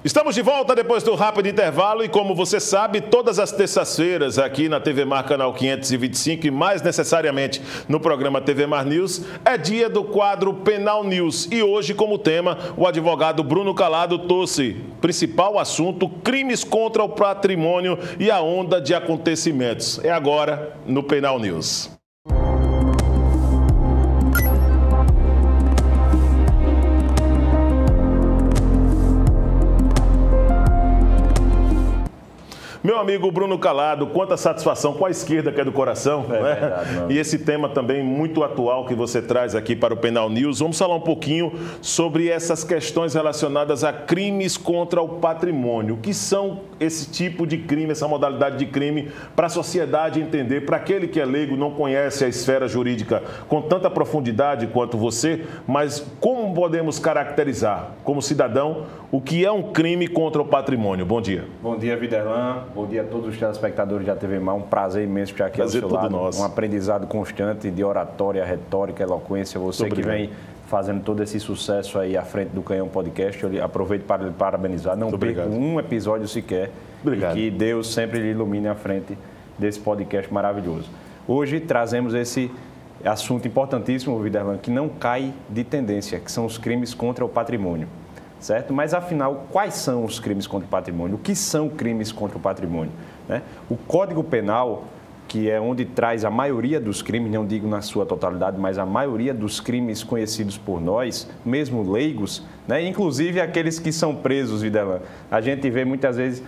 Estamos de volta depois do rápido intervalo e, como você sabe, todas as terças-feiras aqui na TV Mar Canal 525 e mais necessariamente no programa TV Mar News, é dia do quadro Penal News. E hoje, como tema, o advogado Bruno Calado trouxe principal assunto: crimes contra o patrimônio e a onda de acontecimentos. É agora no Penal News. Meu amigo Bruno Calado, quanta satisfação com a esquerda que é do coração, né? Verdade, e esse tema também muito atual que você traz aqui para o Penal News. Vamos falar um pouquinho sobre essas questões relacionadas a crimes contra o patrimônio. O que são esse tipo de crime, essa modalidade de crime, para a sociedade entender, para aquele que é leigo, não conhece a esfera jurídica com tanta profundidade quanto você, mas como podemos caracterizar, como cidadão, o que é um crime contra o patrimônio? Bom dia. Bom dia, Viderlan. Bom dia a todos os telespectadores da TV Mar. Um prazer imenso estar aqui ao seu lado. Nosso. Um aprendizado constante de oratória, retórica, eloquência. Você que vem fazendo todo esse sucesso aí à frente do Canhão Podcast. Eu aproveito para lhe parabenizar. Não perco um episódio sequer. Obrigado. E que Deus sempre lhe ilumine à frente desse podcast maravilhoso. Hoje trazemos esse assunto importantíssimo, Viderlan, que não cai de tendência, que são os crimes contra o patrimônio. Certo? Mas, afinal, quais são os crimes contra o patrimônio? O que são crimes contra o patrimônio? Né? O Código Penal, que é onde traz a maioria dos crimes, não digo na sua totalidade, mas a maioria dos crimes conhecidos por nós, mesmo leigos, né? Inclusive aqueles que são presos, Viderlan. A gente vê muitas vezes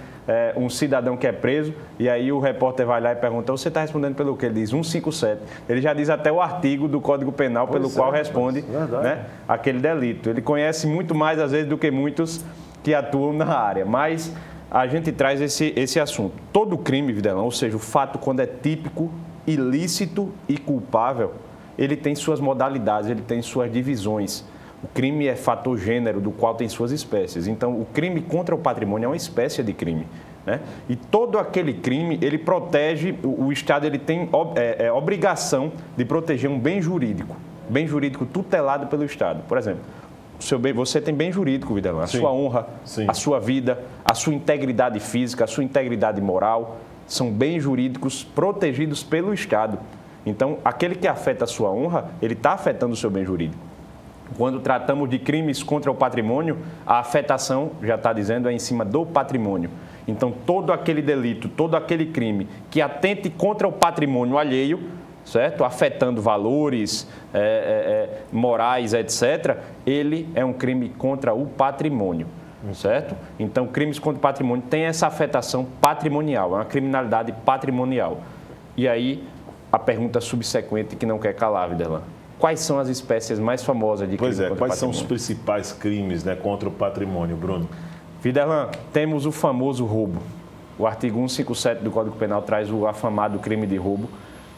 um cidadão que é preso e aí o repórter vai lá e pergunta: você está respondendo pelo quê? Ele diz 157. Ele já diz até o artigo do Código Penal pelo qual responde, né, aquele delito. Ele conhece muito mais, às vezes, do que muitos que atuam na área. Mas a gente traz esse assunto. Todo crime, Viderlan, ou seja, o fato quando é típico, ilícito e culpável, ele tem suas modalidades, ele tem suas divisões. O crime é fator gênero, do qual tem suas espécies. Então, o crime contra o patrimônio é uma espécie de crime, né? E todo aquele crime, ele protege, o Estado ele tem obrigação de proteger um bem jurídico tutelado pelo Estado. Por exemplo, você tem bem jurídico, Viderlan, a sua honra, a sua vida, a sua integridade física, a sua integridade moral, são bens jurídicos protegidos pelo Estado. Então, aquele que afeta a sua honra, ele está afetando o seu bem jurídico. Quando tratamos de crimes contra o patrimônio, a afetação, já está dizendo, é em cima do patrimônio. Então, todo aquele delito, todo aquele crime que atente contra o patrimônio alheio, certo? Afetando valores morais, etc., ele é um crime contra o patrimônio, certo? Então, crimes contra o patrimônio têm essa afetação patrimonial, é uma criminalidade patrimonial. E aí, a pergunta subsequente que não quer calar, Viderlan: quais são as espécies mais famosas de crime contra o patrimônio? Quais são os principais crimes, né, contra o patrimônio, Bruno? Viderlan, temos o famoso roubo. O artigo 157 do Código Penal traz o afamado crime de roubo,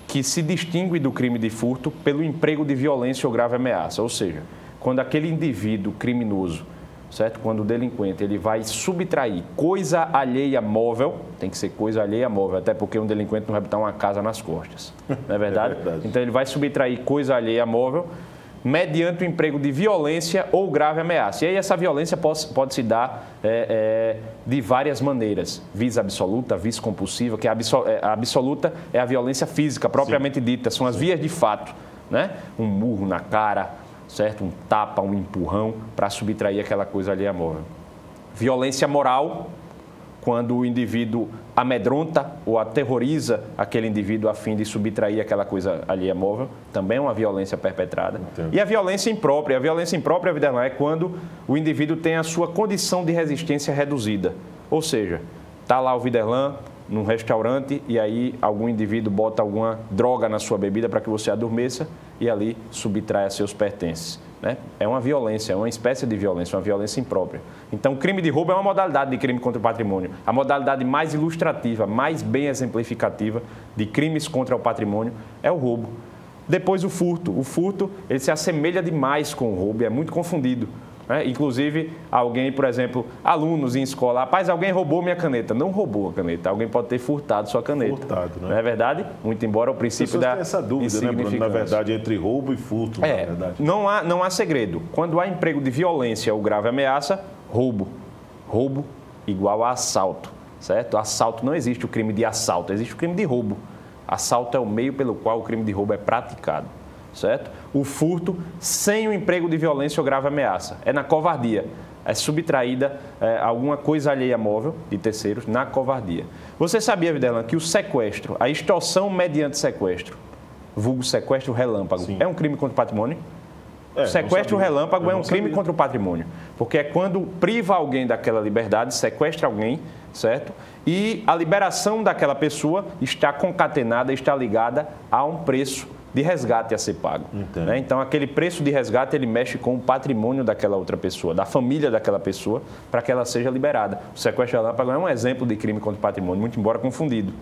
que se distingue do crime de furto pelo emprego de violência ou grave ameaça. Ou seja, quando aquele indivíduo criminoso, certo? Quando o delinquente ele vai subtrair coisa alheia móvel, tem que ser coisa alheia móvel, até porque um delinquente não vai botar uma casa nas costas, não é verdade? É verdade. Então ele vai subtrair coisa alheia móvel mediante o emprego de violência ou grave ameaça. E aí essa violência pode se dar de várias maneiras: vis absoluta, vis compulsiva, que a absoluta é a violência física propriamente dita, são as vias de fato, né? Um murro na cara, certo? Um tapa, um empurrão para subtrair aquela coisa alheia móvel. Violência moral, quando o indivíduo amedronta ou aterroriza aquele indivíduo a fim de subtrair aquela coisa alheia móvel, também é uma violência perpetrada. Entendo. E a violência imprópria. A violência imprópria, Viderlan, é quando o indivíduo tem a sua condição de resistência reduzida. Ou seja, está lá o Viderlan num restaurante e aí algum indivíduo bota alguma droga na sua bebida para que você adormeça e ali subtraia seus pertences, né? É uma violência, é uma espécie de violência, uma violência imprópria. Então, o crime de roubo é uma modalidade de crime contra o patrimônio. A modalidade mais ilustrativa, mais bem exemplificativa de crimes contra o patrimônio é o roubo. Depois, o furto. O furto, ele se assemelha demais com o roubo e é muito confundido. Inclusive, alguém, por exemplo, alunos em escola: rapaz, alguém roubou minha caneta. Não roubou a caneta, alguém pode ter furtado sua caneta. Furtado, né? Não é verdade? Muito embora o princípio da essa dúvida, né, Bruno? Na verdade, entre roubo e furto, na verdade. Não há segredo. Quando há emprego de violência ou grave ameaça, roubo. Roubo igual a assalto, certo? Assalto não existe o crime de assalto, existe o crime de roubo. Assalto é o meio pelo qual o crime de roubo é praticado, certo? O furto sem o emprego de violência ou grave ameaça. É na covardia. É subtraída alguma coisa alheia móvel de terceiros na covardia. Você sabia, Videllan, que o sequestro, a extorsão mediante sequestro, vulgo sequestro relâmpago, Sim. é um crime contra o patrimônio? Sequestro relâmpago é um crime contra o patrimônio, porque é quando priva alguém daquela liberdade, sequestra alguém, certo? E a liberação daquela pessoa está concatenada, está ligada a um preço de resgate a ser pago. Né? Então, aquele preço de resgate, ele mexe com o patrimônio daquela outra pessoa, da família daquela pessoa, para que ela seja liberada. O sequestro relâmpago é um exemplo de crime contra o patrimônio, muito embora confundido.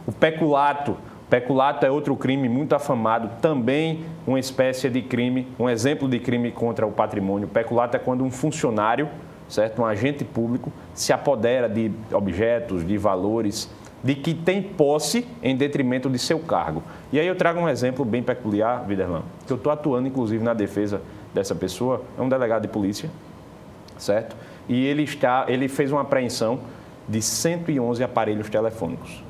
O peculato. Peculato é outro crime muito afamado, também uma espécie de crime, um exemplo de crime contra o patrimônio. Peculato é quando um funcionário, certo? Um agente público, se apodera de objetos, de valores, de que tem posse em detrimento de seu cargo. E aí eu trago um exemplo bem peculiar, Videllan, que eu estou atuando, inclusive, na defesa dessa pessoa, é um delegado de polícia, certo? E ele fez uma apreensão de 111 aparelhos telefônicos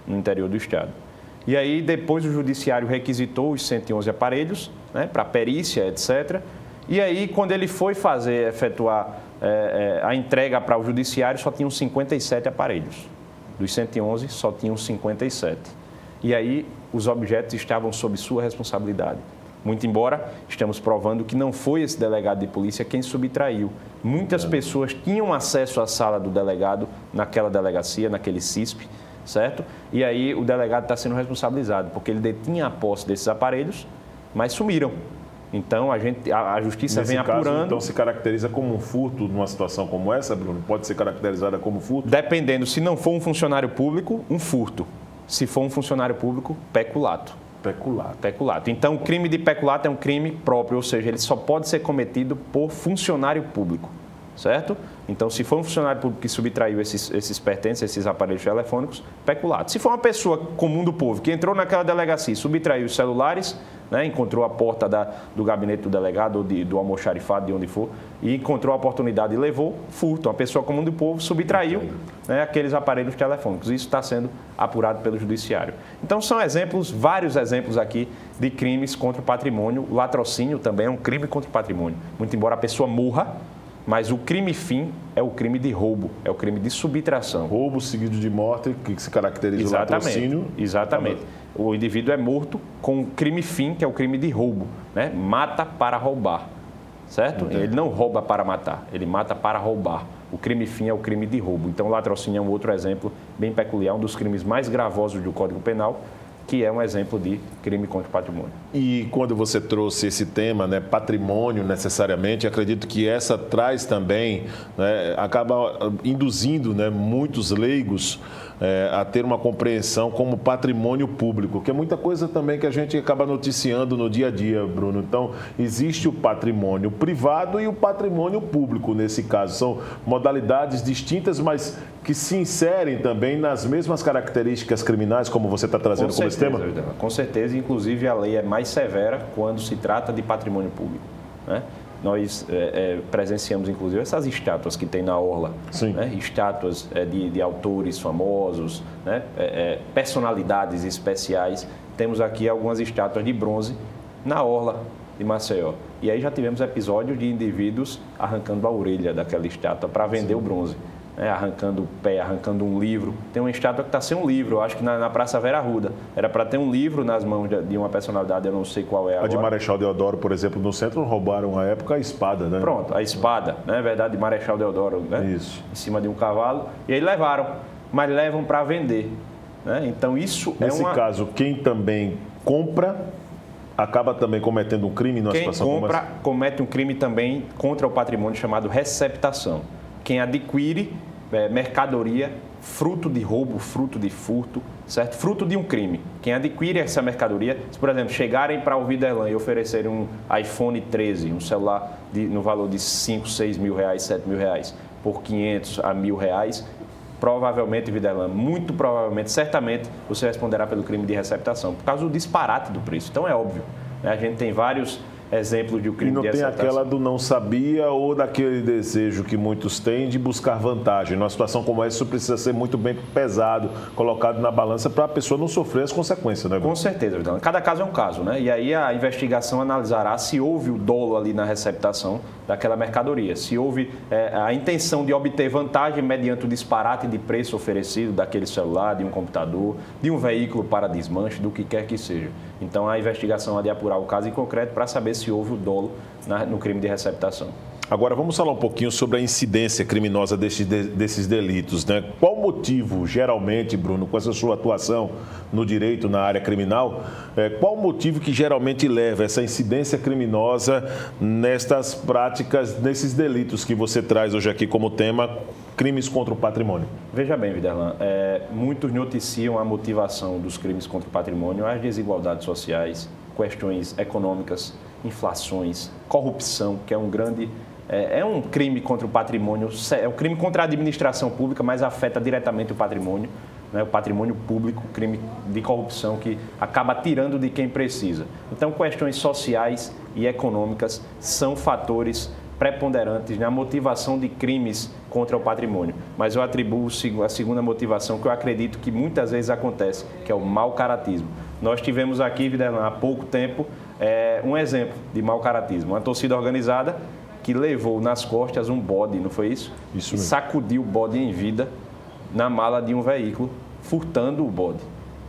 no interior do estado. E aí, depois o judiciário requisitou os 111 aparelhos, né, para perícia, etc. E aí, quando ele foi efetuar a entrega para o judiciário, só tinham 57 aparelhos. Dos 111, só tinham 57. E aí, os objetos estavam sob sua responsabilidade. Muito embora estamos provando que não foi esse delegado de polícia quem subtraiu. Muitas pessoas tinham acesso à sala do delegado naquela delegacia, naquele CISP, certo? E aí o delegado está sendo responsabilizado, porque ele detinha a posse desses aparelhos, mas sumiram. Então, a justiça vem apurando... Nesse caso, então, se caracteriza como um furto numa situação como essa, Bruno? Pode ser caracterizada como furto? Dependendo, se não for um funcionário público, um furto. Se for um funcionário público, peculato. Peculato. Então, o crime de peculato é um crime próprio, ou seja, ele só pode ser cometido por funcionário público, certo? Então, se for um funcionário público que subtraiu esses pertences, esses aparelhos telefônicos, peculato. Se for uma pessoa comum do povo que entrou naquela delegacia e subtraiu os celulares, né, encontrou a porta do gabinete do delegado ou do almoxarifado, de onde for, e encontrou a oportunidade e levou, furto. Uma pessoa comum do povo subtraiu, né, aqueles aparelhos telefônicos. Isso está sendo apurado pelo judiciário. Então, são exemplos, vários exemplos aqui de crimes contra o patrimônio. O latrocínio também é um crime contra o patrimônio. Muito embora a pessoa morra, mas o crime fim é o crime de roubo, é o crime de subtração. Roubo seguido de morte, que se caracteriza o latrocínio. Exatamente. O indivíduo é morto com o crime fim, que é o crime de roubo, né? Mata para roubar, certo? Ele não rouba para matar, ele mata para roubar. O crime fim é o crime de roubo. Então, o latrocínio é um outro exemplo bem peculiar, um dos crimes mais gravosos do Código Penal, que é um exemplo de crime contra o patrimônio. E quando você trouxe esse tema, né, patrimônio necessariamente, acredito que essa traz também, né, acaba induzindo, né, muitos leigos a ter uma compreensão como patrimônio público, que é muita coisa também que a gente acaba noticiando no dia a dia, Bruno. Então, existe o patrimônio privado e o patrimônio público nesse caso. São modalidades distintas, mas que se inserem também nas mesmas características criminais, como você está trazendo como esse tema? Com certeza, inclusive a lei é mais severa quando se trata de patrimônio público, né? Nós presenciamos, inclusive, essas estátuas que tem na orla, né? Estátuas de autores famosos, né? Personalidades especiais. Temos aqui algumas estátuas de bronze na orla de Maceió. E aí já tivemos episódios de indivíduos arrancando a orelha daquela estátua para vender o bronze. Arrancando o pé, arrancando um livro. Tem uma estátua que está sem um livro, eu acho que na Praça Vera Arruda. Era para ter um livro nas mãos de uma personalidade, eu não sei qual é agora. A de Marechal Deodoro, por exemplo, no centro roubaram à época a espada, né? Pronto, a espada, né? Verdade, de Marechal Deodoro, né? Isso. Em cima de um cavalo. E aí levaram, mas levam para vender, né? Então isso Nesse caso, quem também compra acaba também cometendo um crime numa situação como essa? Quem compra comete um crime também contra o patrimônio chamado receptação. Quem adquire mercadoria, fruto de roubo, fruto de furto, certo? Fruto de um crime. Quem adquire essa mercadoria, se, por exemplo, chegarem para o Videllan e oferecerem um iPhone 13, um celular no valor de 5, 6 mil reais, 7 mil reais, por 500 a R$1.000, provavelmente, Videllan, muito provavelmente, certamente, você responderá pelo crime de receptação, por causa do disparate do preço. Então, é óbvio, né? A gente tem vários exemplos de um crime de receptação. E não tem aquela do não sabia ou daquele desejo que muitos têm de buscar vantagem. Numa situação como essa, isso precisa ser muito bem pesado, colocado na balança para a pessoa não sofrer as consequências, né? Com certeza, Vidal. Cada caso é um caso, né? E aí a investigação analisará se houve o dolo ali na receptação daquela mercadoria, se houve a intenção de obter vantagem mediante o disparate de preço oferecido daquele celular, de um computador, de um veículo para desmanche, do que quer que seja. Então a investigação há de apurar o caso em concreto para saber se houve o dolo no crime de receptação. Agora, vamos falar um pouquinho sobre a incidência criminosa desses delitos, né? Qual o motivo, geralmente, Bruno, com essa sua atuação no direito, na área criminal, qual o motivo que geralmente leva essa incidência criminosa nestas práticas, nesses delitos que você traz hoje aqui como tema, crimes contra o patrimônio? Veja bem, Viderlan, muitos noticiam a motivação dos crimes contra o patrimônio às desigualdades sociais, questões econômicas, inflações, corrupção, que é um grande... É um crime contra o patrimônio, é um crime contra a administração pública, mas afeta diretamente o patrimônio, né? O patrimônio público, crime de corrupção que acaba tirando de quem precisa. Então, questões sociais e econômicas são fatores preponderantes na motivação de crimes contra o patrimônio. Mas eu atribuo a segunda motivação, que eu acredito que muitas vezes acontece, que é o mau caratismo. Nós tivemos aqui, Viderlan, há pouco tempo, um exemplo de mau caratismo. Uma torcida organizada que levou nas costas um bode, não foi isso? Isso mesmo. Sacudiu o bode em vida na mala de um veículo, furtando o bode.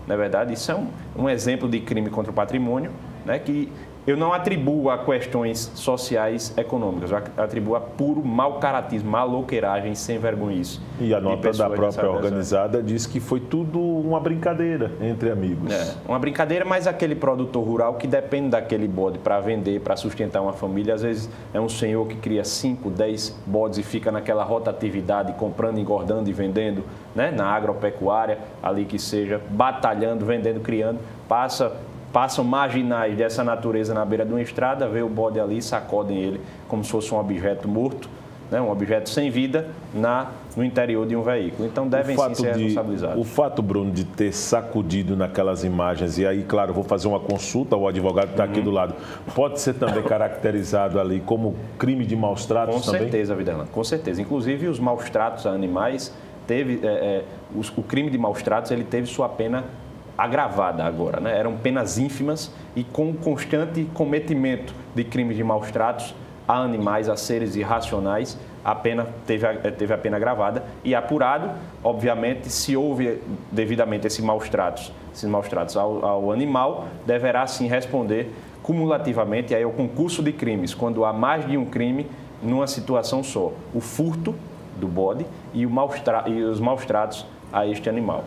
Na verdade, isso é um exemplo de crime contra o patrimônio, né, que eu não atribuo a questões sociais econômicas, eu atribuo a puro mau caratismo, maloqueiragem, sem vergonhice. E a nota da própria organizada diz que foi tudo uma brincadeira entre amigos. Uma brincadeira, mas aquele produtor rural que depende daquele bode para vender, para sustentar uma família, às vezes é um senhor que cria 5, 10 bodes e fica naquela rotatividade, comprando, engordando e vendendo, né, na agropecuária, ali que seja, batalhando, vendendo, criando, passam marginais dessa natureza na beira de uma estrada, vê o bode ali, sacodem ele como se fosse um objeto morto, né, um objeto sem vida no interior de um veículo. Então devem sim ser responsabilizados. O fato, Bruno, de ter sacudido naquelas imagens, e aí, claro, vou fazer uma consulta ao advogado que está aqui do lado, pode ser também caracterizado ali como crime de maus tratos também? Com certeza, Viderlan, com certeza. Inclusive os maus tratos a animais, o crime de maus tratos, ele teve sua pena agravada agora, né? Eram penas ínfimas e com constante cometimento de crimes de maus tratos a animais, a seres irracionais, a pena teve a pena agravada e apurado, obviamente, se houve devidamente esses maus tratos ao animal, deverá sim responder cumulativamente aí ao concurso de crimes, quando há mais de um crime numa situação só, o furto do bode e os maus tratos a este animal.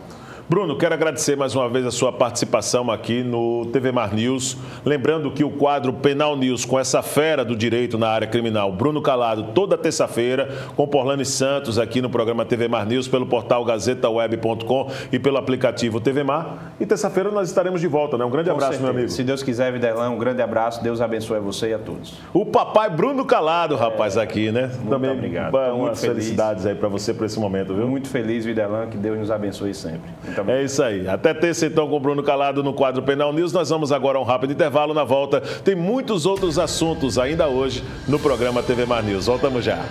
Bruno, quero agradecer mais uma vez a sua participação aqui no TV Mar News. Lembrando que o quadro Penal News, com essa fera do direito na área criminal, Bruno Calado, toda terça-feira, com Porlane Santos aqui no programa TV Mar News, pelo portal gazetaweb.com e pelo aplicativo TV Mar. E terça-feira nós estaremos de volta, né? Um grande abraço, meu amigo. Se Deus quiser, Viderlan, um grande abraço. Deus abençoe você e a todos. O papai Bruno Calado, rapaz, aqui, né? Muito também obrigado. Umas felicidades aí para você por esse momento, viu? Muito feliz, Viderlan, que Deus nos abençoe sempre. É isso aí. Até terça, então, com o Bruno Calado no quadro Penal News. Nós vamos agora a um rápido intervalo. Na volta, tem muitos outros assuntos ainda hoje no programa TV Mar News. Voltamos já.